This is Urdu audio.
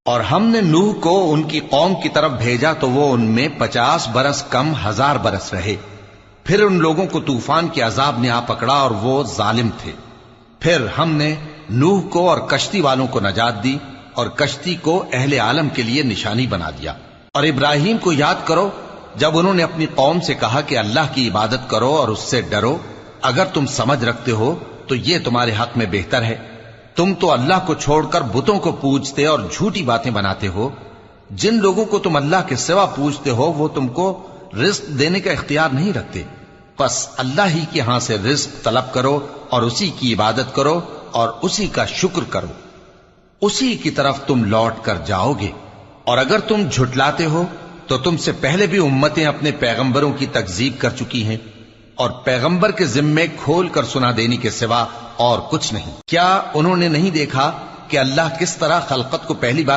اور ہم نے نوح کو ان کی قوم کی طرف بھیجا تو وہ ان میں 50 برس کم 1000 برس رہے. پھر ان لوگوں کو طوفان کے عذاب نے آ پکڑا اور وہ ظالم تھے. پھر ہم نے نوح کو اور کشتی والوں کو نجات دی اور کشتی کو اہل عالم کے لیے نشانی بنا دیا. اور ابراہیم کو یاد کرو جب انہوں نے اپنی قوم سے کہا کہ اللہ کی عبادت کرو اور اس سے ڈرو. اگر تم سمجھ رکھتے ہو تو یہ تمہارے حق میں بہتر ہے. تم تو اللہ کو چھوڑ کر بتوں کو پوجتے اور جھوٹی باتیں بناتے ہو. جن لوگوں کو تم اللہ کے سوا پوجتے ہو وہ تم کو رزق دینے کا اختیار نہیں رکھتے. پس اللہ ہی کے ہاں سے رزق طلب کرو اور اسی کی عبادت کرو اور اسی کا شکر کرو. اسی کی طرف تم لوٹ کر جاؤ گے. اور اگر تم جھٹلاتے ہو تو تم سے پہلے بھی امتیں اپنے پیغمبروں کی تکذیب کر چکی ہیں اور پیغمبر کے ذمے کھول کر سنا دینے کے سوا اور کچھ نہیں. کیا انہوں نے نہیں دیکھا کہ اللہ کس طرح خلقت کو پہلی بار